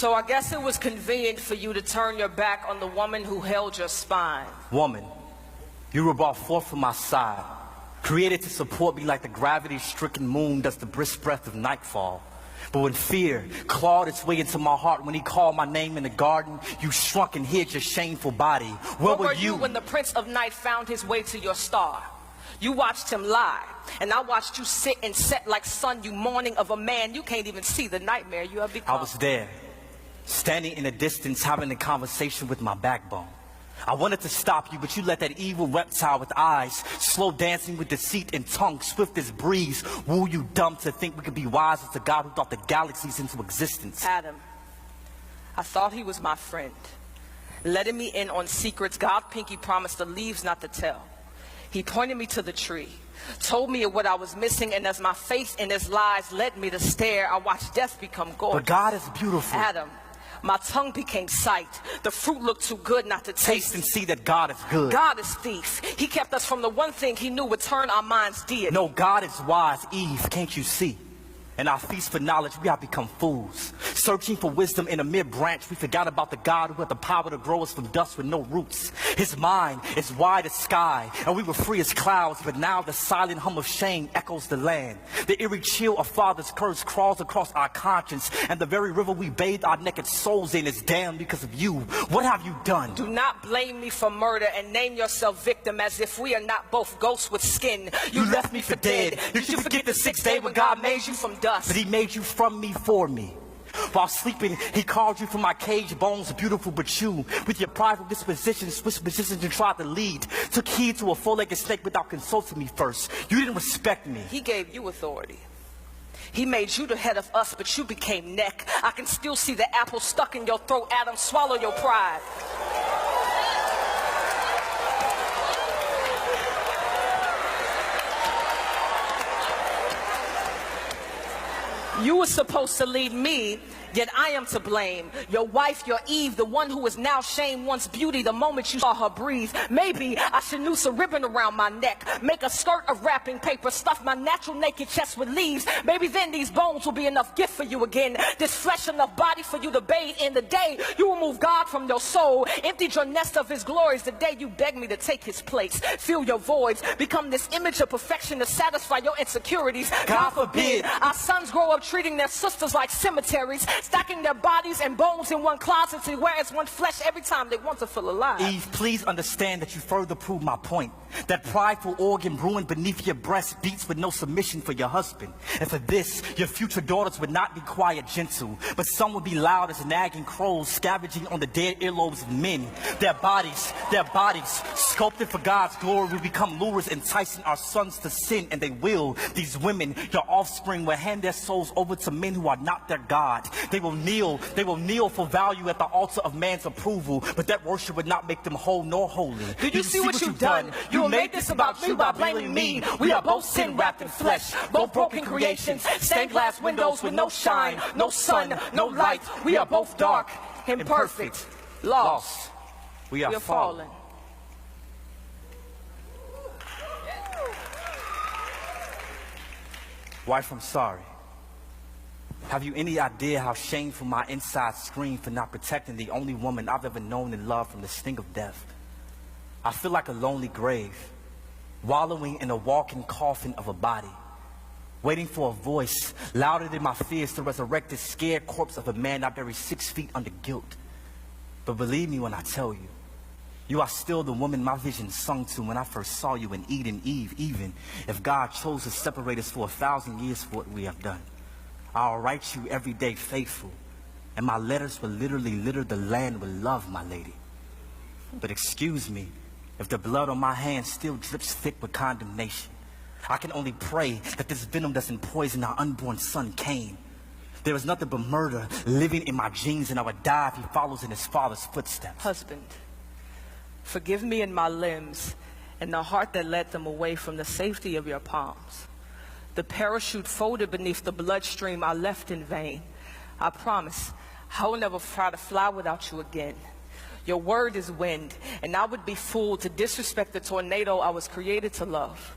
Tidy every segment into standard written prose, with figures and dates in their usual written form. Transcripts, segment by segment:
So I guess it was convenient for you to turn your back on the woman who held your spine. Woman, you were brought forth from my side, created to support me like the gravity-stricken moon does the brisk breath of nightfall. But when fear clawed its way into my heart, when he called my name in the garden, you shrunk and hid your shameful body. Where were you when the Prince of Night found his way to your star? You watched him lie, and I watched you sit and set like sun, you mourning of a man you can't even see the nightmare you have become. I was there, standing in the distance, having a conversation with my backbone. I wanted to stop you, but you let that evil reptile with eyes, slow dancing with deceit and tongue, swift as breeze, woo you dumb to think we could be wise as the God who thought the galaxies into existence. Adam, I thought he was my friend, letting me in on secrets God Pinky promised the leaves not to tell. He pointed me to the tree, told me of what I was missing, and as my faith in his lies led me to stare, I watched death become gorgeous. But God is beautiful. Adam, my tongue became sight. The fruit looked too good not to taste. Taste and see that God is good. God is thief. He kept us from the one thing he knew would turn our minds deity. No, God is wise. Eve, can't you see? In our feast for knowledge, we have become fools. Searching for wisdom in a mere branch, we forgot about the God who had the power to grow us from dust with no roots. His mind is wide as sky, and we were free as clouds, but now the silent hum of shame echoes the land. The eerie chill of Father's curse crawls across our conscience, and the very river we bathe our naked souls in is damned because of you. What have you done? Do not blame me for murder and name yourself victim as if we are not both ghosts with skin. You left me for dead. Did you forget the sixth day when God made you from dust? But he made you from me for me. While sleeping, he called you from my caged bones, beautiful but you, with your prideful disposition, switched positions and tried to lead. Took heed to a four-legged snake without consulting me first. You didn't respect me. He gave you authority. He made you the head of us, but you became neck. I can still see the apple stuck in your throat. Adam, swallow your pride. You were supposed to lead me, yet I am to blame. Your wife, your Eve, the one who is now shamed once beauty the moment you saw her breathe. Maybe I should noose a ribbon around my neck, make a skirt of wrapping paper, stuff my natural naked chest with leaves. Maybe then these bones will be enough gift for you again, this flesh enough body for you to bathe in. The day you remove God from your soul, emptied your nest of his glories, the day you beg me to take his place, fill your voids, become this image of perfection to satisfy your insecurities. God forbid our sons grow up treating their sisters like cemeteries, stacking their bodies and bones in one closet to wear as one flesh every time they want to feel alive. Eve, please understand that you further prove my point. That prideful organ brewing beneath your breast beats with no submission for your husband. And for this, your future daughters would not be quiet, gentle, but some would be loud as nagging crows scavenging on the dead earlobes of men. Their bodies, sculpted for God's glory, will become lures enticing our sons to sin, and they will. These women, your offspring, will hand their souls over to men who are not their God. They will kneel for value at the altar of man's approval, but that worship would not make them whole nor holy. Do you see what you've done? You made this about you by blaming me. We are both sin wrapped in flesh, both broken creations, stained glass windows with no shine, no sun, no light. We are both dark, imperfect, lost. We are fallen. Wife, I'm sorry. Have you any idea how shameful my inside scream for not protecting the only woman I've ever known and loved from the sting of death? I feel like a lonely grave, wallowing in a walking coffin of a body, waiting for a voice louder than my fears to resurrect the scared corpse of a man I buried 6 feet under guilt. But believe me when I tell you, you are still the woman my vision sung to when I first saw you in Eden, Eve, even if God chose to separate us for 1,000 years for what we have done. I'll write you every day faithful, and my letters will literally litter the land with love, my lady. But excuse me, if the blood on my hands still drips thick with condemnation, I can only pray that this venom doesn't poison our unborn son, Cain. There is nothing but murder living in my genes, and I would die if he follows in his father's footsteps. Husband, forgive me in my limbs and the heart that led them away from the safety of your palms. The parachute folded beneath the bloodstream I left in vain. I promise I will never try to fly without you again. Your word is wind, and I would be fool to disrespect the tornado I was created to love.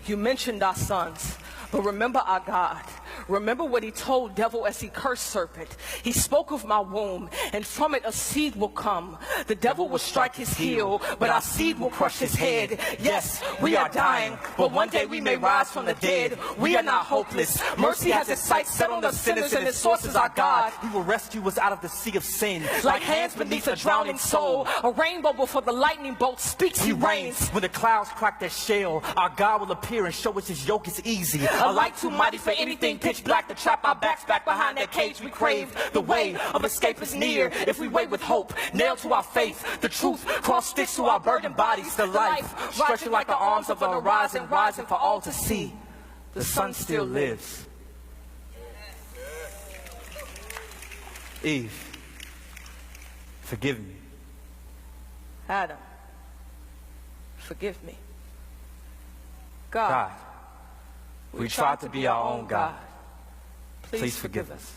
You mentioned our sons, but remember our God. Remember what he told devil as he cursed serpent. He spoke of my womb, and from it a seed will come. The devil will strike his heel, but our seed will crush his head. Yes, we are dying, but one day we may rise from the dead. We are not hopeless. Mercy has its sights set on the sinners, and its source is our God. He will rescue us out of the sea of sin. Like hands beneath a drowning soul, a rainbow before the lightning bolt speaks, he reigns. When the clouds crack their shell, our God will appear and show us his yoke is easy. A light too mighty for anything, pitch black to trap our backs back behind that cage we crave. The way of escape is near if we wait with hope, nailed to our faith. The truth cross sticks to our burdened bodies. The life stretching like the arms of the horizon, rising for all to see. The sun still lives. Eve, forgive me. Adam, forgive me. God, We tried to be our own God. Please forgive us.